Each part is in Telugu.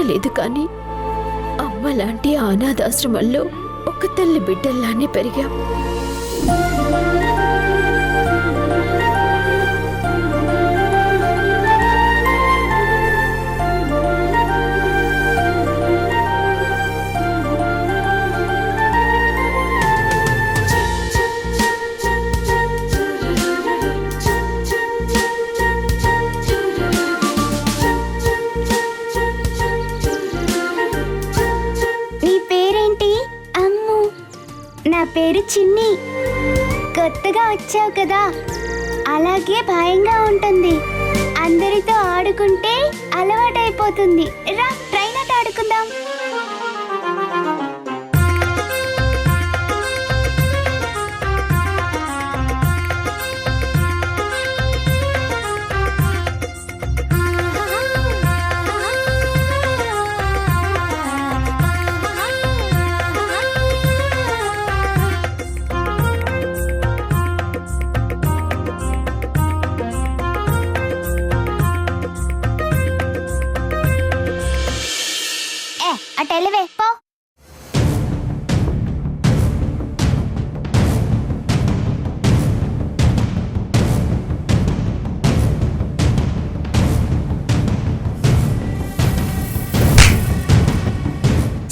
పుట్టలేదు, కానీ అమ్మ లాంటి అనాథాశ్రమంలో ఒక తల్లి బిడ్డల్లానే పెరిగాం. నా పేరు చిన్ని. కొత్తగా వచ్చావు కదా, అలాగే భయంగా ఉంటుంది. అందరితో ఆడుకుంటే అలవాటైపోతుంది. రా, ట్రైన్ ఆట ఆడుకుందాం. అటెలవే పో.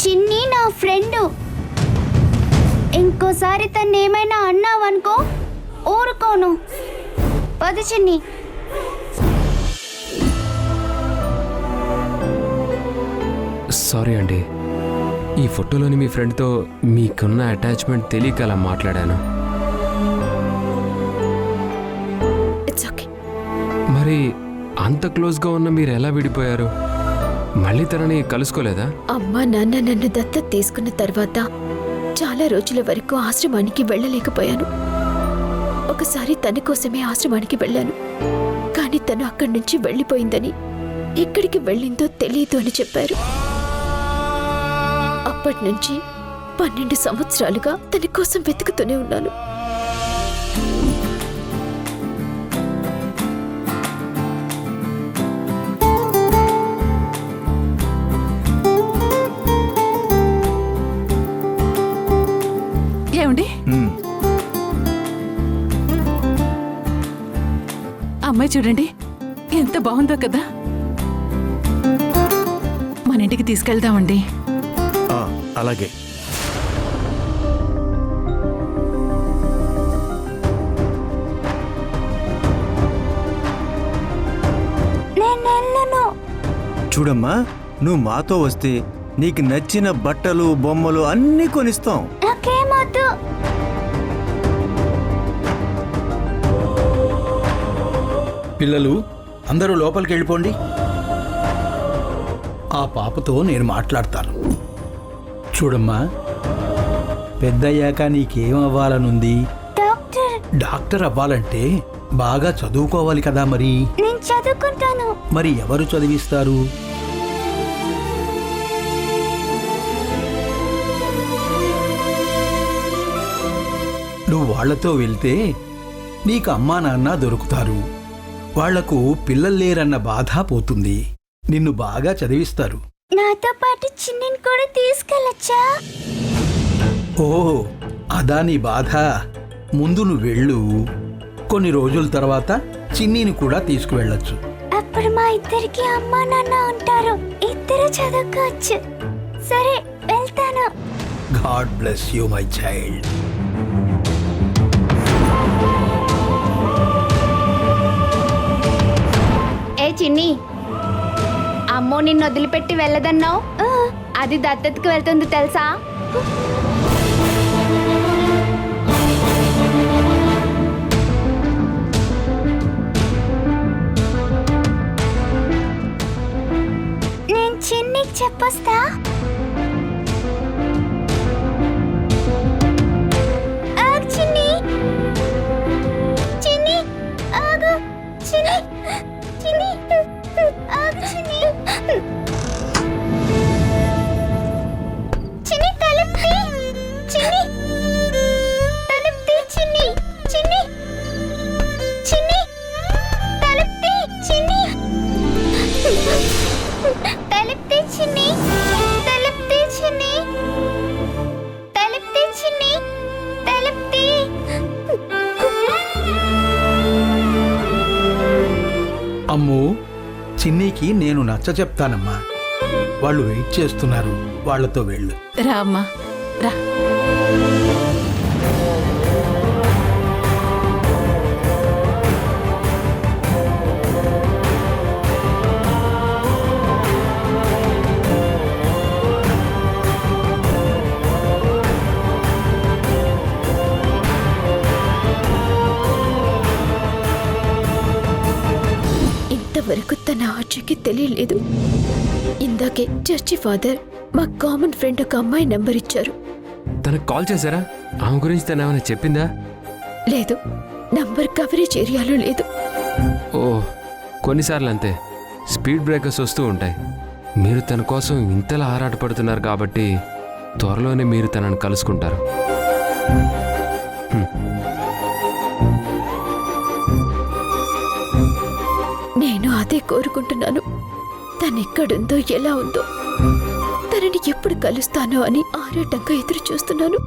చిన్ని నా ఫ్రెండు. ఇంకోసారి తన్నేమైనా అన్నావనుకో ఊరుకోను. పద చిన్ని. సారీ అండి, ఈ ఫోటోలోని మీ ఫ్రెండ్తో మీకున్న అటాచ్మెంట్ తెలియక అలా మాట్లాడాను. It's okay. మరి అంత క్లోజ్గా ఉన్న మీరు ఎలా విడిపోయారు? మళ్ళీ తనని కలుసుకోలేదా? అమ్మ నాన్న నన్ను దత్తత తీసుకున్న తర్వాత చాలా రోజుల వరకు ఆశ్రమానికి వెళ్ళలేకపోయాను. ఒకసారి తన కోసమే ఆశ్రమానికి వెళ్ళాను, కానీ తను అక్కడి నుంచి వెళ్ళిపోయిందని, ఎక్కడికి వెళ్ళిందో తెలియదు అని చెప్పారు. అప్పటి నుంచి 12 సంవత్సరాలుగా తన కోసం వెతుకుతూనే ఉన్నాను. ఏమండి, అమ్మాయి చూడండి ఎంత బాగుందో కదా. మన ఇంటికి తీసుకెళ్దామండి. అలాగే. చూడమ్మా, నువ్వు మాతో వస్తే నీకు నచ్చిన బట్టలు బొమ్మలు అన్నీ కొనిస్తాం. పిల్లలు అందరూ లోపలికి వెళ్ళిపోండి. ఆ పాపతో నేను మాట్లాడతాను. చూడమ్మా, పెద్దయ్యాక నీకేం అవ్వాలనుంది? డాక్టర్ అవ్వాలంటే బాగా చదువుకోవాలి కదా. మరి నేను చదువుకుంటాను. మరి ఎవరు చదివిస్తారు? నువ్వు వాళ్లతో వెళ్తే నీకు అమ్మా నాన్న దొరుకుతారు. వాళ్లకు పిల్లలు లేరన్న బాధ పోతుంది. నిన్ను బాగా చదివిస్తారు. నాతో పాటు చిన్నిని కూడా తీసుకెళ్ళొచ్చా? ఓ, అదా నీ బాధ. ముందు నువ్వు వెళ్ళు. కొన్ని రోజుల తర్వాత చిన్నీని కూడా తీసుకువెళ్ళొచ్చు. అప్పుడు మా ఇద్దరికి అమ్మా నాన్న ఉంటారు. ఇద్దరు చదువుకోవచ్చు. సరే, వెళ్తాను. God bless you my child. ఏ చిన్ని, అమ్మో నిన్ను వదిలిపెట్టి వెళ్ళదన్నావు. అది దత్తతకు వెళ్తుంది తెలుసా? నేను చిన్నికి చెప్పొస్తా. ఆగు చిన్ని. చిన్ని ఆగు. చిన్ని చిన్ని ఆగు. చిన్ని చిన్ని తలుపు చిన్నీకి నేను నచ్చ చెప్తానమ్మా. వాళ్ళు వెయిట్ చేస్తున్నారు, వాళ్ళతో వెళ్ళు. రా అమ్మా రా. ఇంతవరకు తన ఆచూకీ తెలియలేదు. ఇందాకే చర్చి ఫాదర్ మా కామన్ ఫ్రెండ్ ఒక అమ్మాయి నంబర్ ఇచ్చారు. తనకు కాల్ చేశారా? ఆమె గురించి తను ఏమైనా చెప్పిందా? లేదు, నంబర్ కవరేజ్ ఏరియాలో లేదు. ఓ, కొన్నిసార్లు అంతే, స్పీడ్ బ్రేకర్స్ వస్తూ ఉంటాయి. మీరు తన కోసం ఇంతలా ఆరాటపడుతున్నారు కాబట్టి త్వరలోనే మీరు తనను కలుసుకుంటారు. నేను అదే కోరుకుంటున్నాను. తనెక్కడుందో ఎలా ఉందో, తనని ఎప్పుడు కలుస్తానో అని ఆరాటంగా ఎదురు చూస్తున్నాను.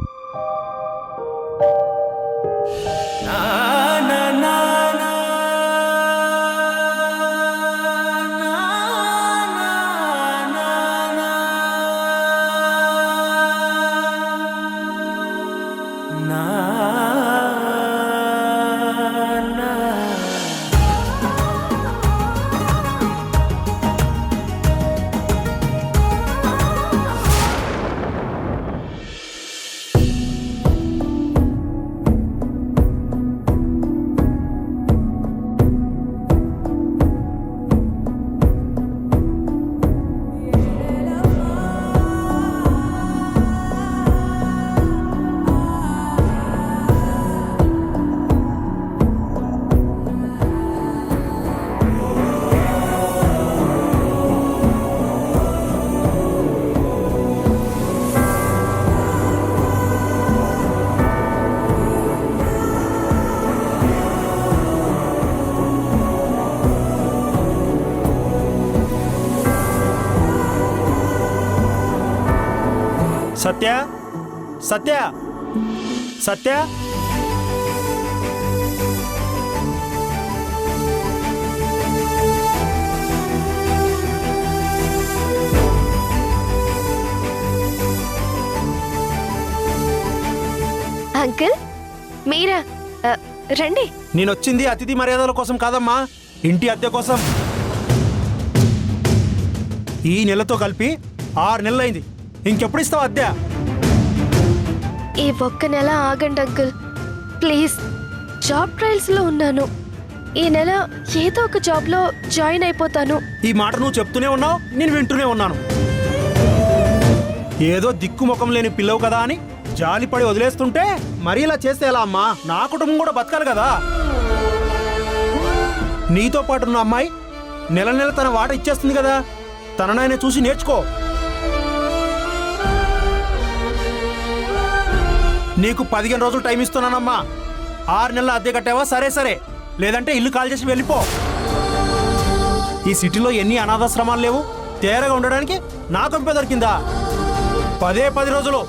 సత్య, సత్య, సత్య, అంకుల్ మీరా? రండి. నేనొచ్చింది అతిథి మర్యాదల కోసం కాదమ్మా, ఇంటి అద్దె కోసం. ఈ నెలతో కలిపి 6 నెలలైంది. ఇంకెప్పుడు ఇస్తావు అద్దె? ఈ ఒక్క నెల ఆగండి అంకుల్ ప్లీజ్. జాబ్ ట్రయల్స్ లో ఉన్నాను. ఈ నెల ఏదో ఒక జాబ్ లో జాయిన్ అయిపోతాను. ఈ మాట నువ్వు చెప్తూనే ఉన్నావు, నేను వింటూనే ఉన్నాను. ఏదో దిక్కు ముఖం లేని పిల్లవు కదా అని జాలిపడి వదిలేస్తుంటే మరి ఇలా చేస్తే ఎలా అమ్మా? నా కుటుంబం కూడా బతకాలి కదా. నీతో పాటు ఉన్న అమ్మాయి నెల నెల తన వాట ఇచ్చేస్తుంది కదా, తననైనా చూసి నేర్చుకో. నీకు 15 రోజులు టైం ఇస్తున్నానమ్మా. 6 నెలల అద్దె కట్టావా? సరే సరే, లేదంటే ఇల్లు కాల్ చేసి వెళ్ళిపో. ఈ సిటీలో ఎన్ని అనాథాశ్రమాలు లేవు, తేరగా ఉండడానికి నా కంపే దొరికిందా? 10 రోజులు